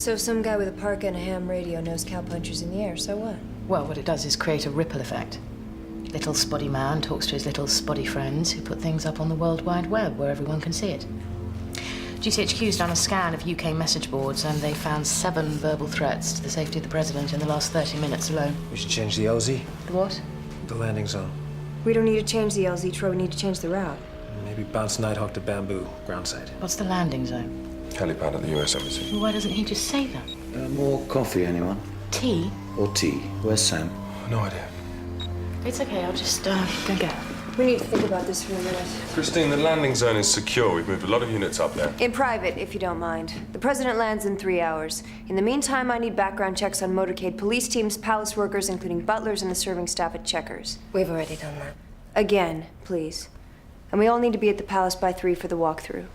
So some guy with a parka and a ham radio knows cowpunchers in the air, so what? Well, what it does is create a ripple effect. Little spotty man talks to his little spotty friends who put things up on the World Wide Web where everyone can see it. GCHQ's done a scan of UK message boards and they found 7 verbal threats to the safety of the president in the last 30 minutes alone. We should change the LZ. The what? The landing zone. We don't need to change the LZ, Troy. We need to change the route. Maybe bounce Nighthawk to Bamboo, ground side. What's the landing zone? Helipad at the US Embassy. Well, why doesn't he just say that? More coffee, anyone? Tea? Or tea? Where's Sam? No idea. It's okay, I'll just go get it. We need to think about this for a minute. Christine, the landing zone is secure. We've moved a lot of units up there. In private, if you don't mind. The president lands in 3 hours. In the meantime, I need background checks on motorcade police teams, palace workers, including butlers and the serving staff at Checkers. We've already done that. Again, please. And we all need to be at the palace by 3 for the walkthrough.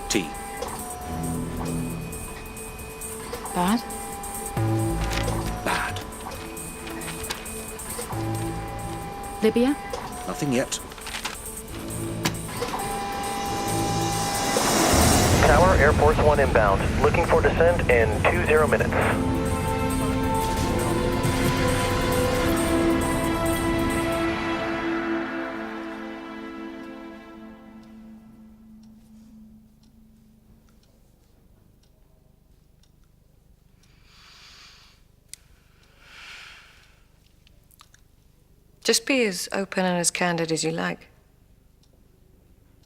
Tea. Bad? Bad. Libya? Nothing yet. Tower, Air Force One inbound. Looking for descent in 20 minutes. Just be as open and as candid as you like.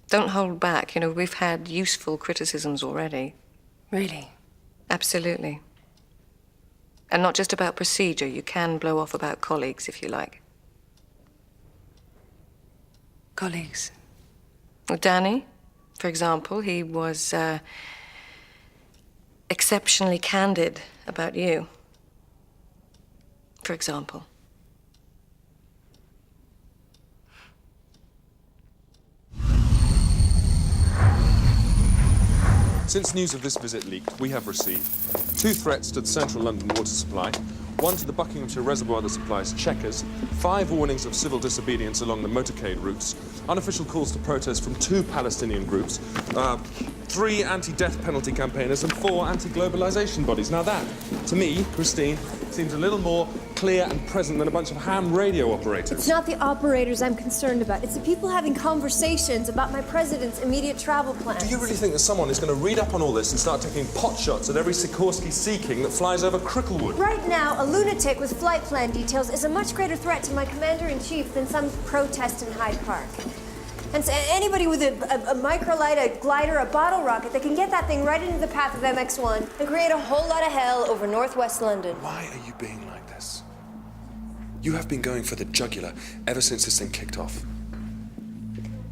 Don't hold back. You know, we've had useful criticisms already. Really? Absolutely. And not just about procedure. You can blow off about colleagues if you like. Colleagues. Well, Danny, for example, he was exceptionally candid about you. For example. Since news of this visit leaked, we have received 2 threats to the central London water supply, 1 to the Buckinghamshire reservoir that supplies Checkers, 5 warnings of civil disobedience along the motorcade routes, unofficial calls to protest from 2 Palestinian groups, 3 anti-death penalty campaigners, and 4 anti-globalization bodies. Now that, to me, Christine, seems a little more clear and present than a bunch of ham radio operators. It's not the operators I'm concerned about. It's the people having conversations about my president's immediate travel plans. Do you really think that someone is going to read up on all this and start taking pot shots at every Sikorsky Sea King that flies over Cricklewood? Right now, a lunatic with flight plan details is a much greater threat to my commander-in-chief than some protest in Hyde Park. And so anybody with a microlight, a glider, a bottle rocket that can get that thing right into the path of MX-1 and create a whole lot of hell over northwest London. Why are you being like this? You have been going for the jugular ever since this thing kicked off.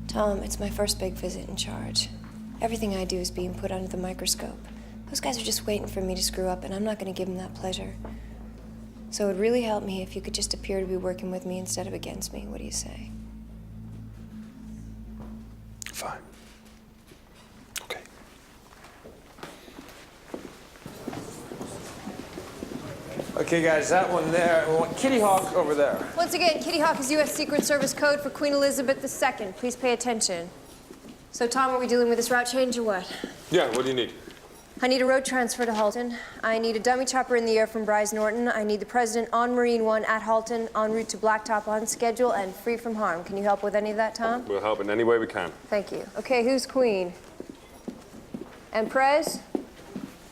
Tom, it's my first big visit in charge. Everything I do is being put under the microscope. Those guys are just waiting for me to screw up, and I'm not going to give them that pleasure. So it would really help me if you could just appear to be working with me instead of against me. What do you say? Fine. Okay. Okay, guys, that one there. We want Kitty Hawk over there. Once again, Kitty Hawk is U.S. Secret Service code for Queen Elizabeth II. Please pay attention. So, Tom, are we dealing with this route change or what? Yeah, what do you need? I need a road transfer to Halton. I need a dummy chopper in the air from Bryce Norton. I need the president on Marine One at Halton, en route to Blacktop on schedule and free from harm. Can you help with any of that, Tom? We'll help in any way we can. Thank you. Okay, who's Queen? And Prez?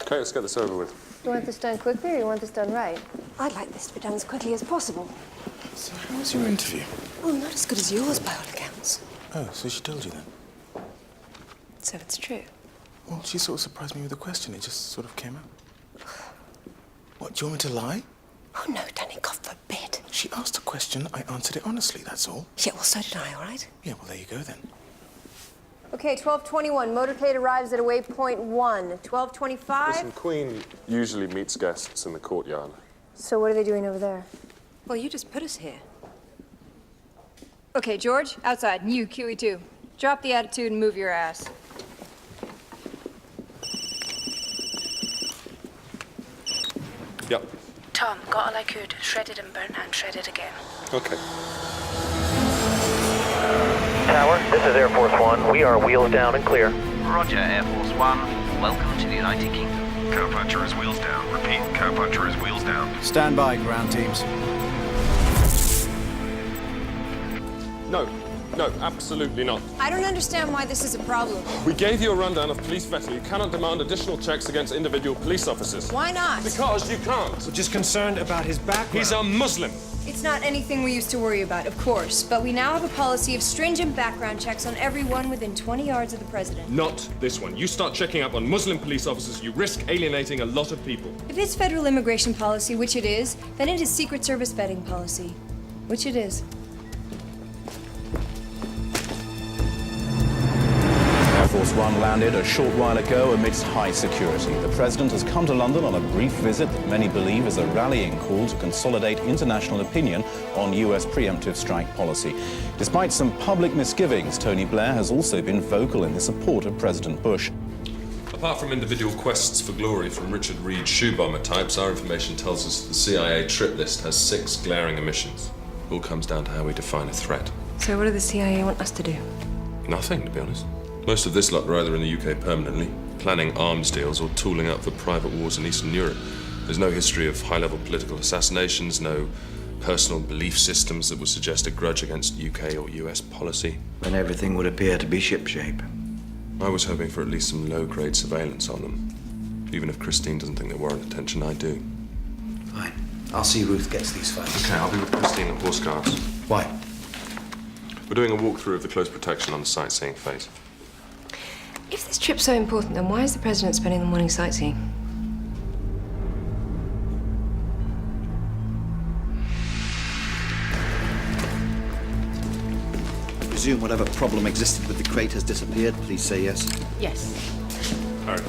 Okay, let's get this over with. You want this done quickly or you want this done right? I'd like this to be done as quickly as possible. So how was your interview? Oh, not as good as yours, by all accounts. Oh, so she told you then? So it's true. Well, she sort of surprised me with a question. It just sort of came out. What, do you want me to lie? Oh, no, Danny, God forbid. She asked a question, I answered it honestly, that's all. Yeah, well, so did I, all right? Yeah, well, there you go then. Okay, 1221. Motorcade arrives at a waypoint 1. 1225. Listen, Queen usually meets guests in the courtyard. So what are they doing over there? Well, you just put us here. Okay, George, outside. And you, QE2. Drop the attitude and move your ass. Yep. Tom, got all I could. Shredded and burnt and shredded again. Okay. Tower, this is Air Force One. We are wheels down and clear. Roger, Air Force One. Welcome to the United Kingdom. Cowpuncher is wheels down. Repeat, Cowpuncher is wheels down. Stand by, ground teams. No, absolutely not. I don't understand why this is a problem. We gave you a rundown of police vetting. You cannot demand additional checks against individual police officers. Why not? Because you can't. We're just concerned about his background. He's a Muslim. It's not anything we used to worry about, of course, but we now have a policy of stringent background checks on everyone within 20 yards of the president. Not this one. You start checking up on Muslim police officers, you risk alienating a lot of people. If it's federal immigration policy, which it is, then it is Secret Service vetting policy, which it is. Air Force One landed a short while ago amidst high security. The president has come to London on a brief visit that many believe is a rallying call to consolidate international opinion on US preemptive strike policy. Despite some public misgivings, Tony Blair has also been vocal in his support of President Bush. Apart from individual quests for glory from Richard Reed shoe bomber types, our information tells us that the CIA trip list has 6 glaring omissions. It all comes down to how we define a threat. So what do the CIA want us to do? Nothing, to be honest. Most of this lot are either in the UK permanently, planning arms deals, or tooling up for private wars in Eastern Europe. There's no history of high-level political assassinations, no personal belief systems that would suggest a grudge against UK or US policy. Then everything would appear to be shipshape. I was hoping for at least some low-grade surveillance on them. Even if Christine doesn't think they warrant attention, I do. Fine. I'll see Ruth gets these files. Okay, I'll be with Christine at Horse Guards. Why? We're doing a walkthrough of the close protection on the sightseeing phase. If this trip's so important, then why is the president spending the morning sightseeing? Presume whatever problem existed with the crate has disappeared. Please say yes. Yes. Harry,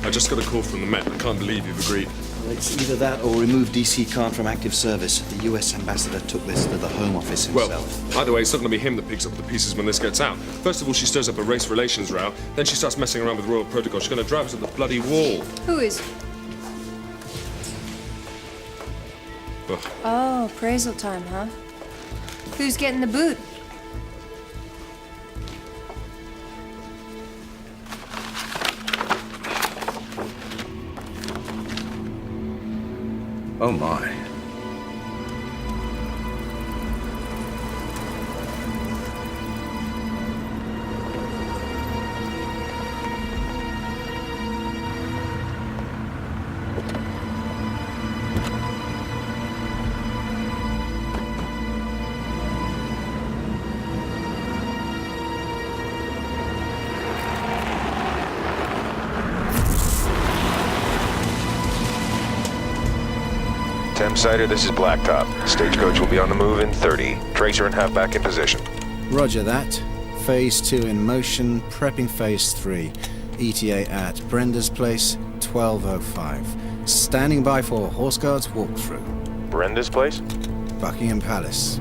I just got a call from the Met. I can't believe you've agreed. Well, it's either that or remove DC card from active service. The US ambassador took this to the Home Office himself. Well, either way, it's not going to be him that picks up the pieces when this gets out. First of all, she stirs up a race relations row. Then she starts messing around with royal protocol. She's going to drive us to the bloody wall. Who is? Ugh. Oh, appraisal time, huh? Who's getting the boot? Oh, my. Sider, this is Blacktop. Stagecoach will be on the move in 30. Tracer and halfback in position. Roger that. Phase 2 in motion, prepping Phase 3. ETA at Brenda's Place, 12:05. Standing by for Horse Guards walkthrough. Brenda's place? Buckingham Palace.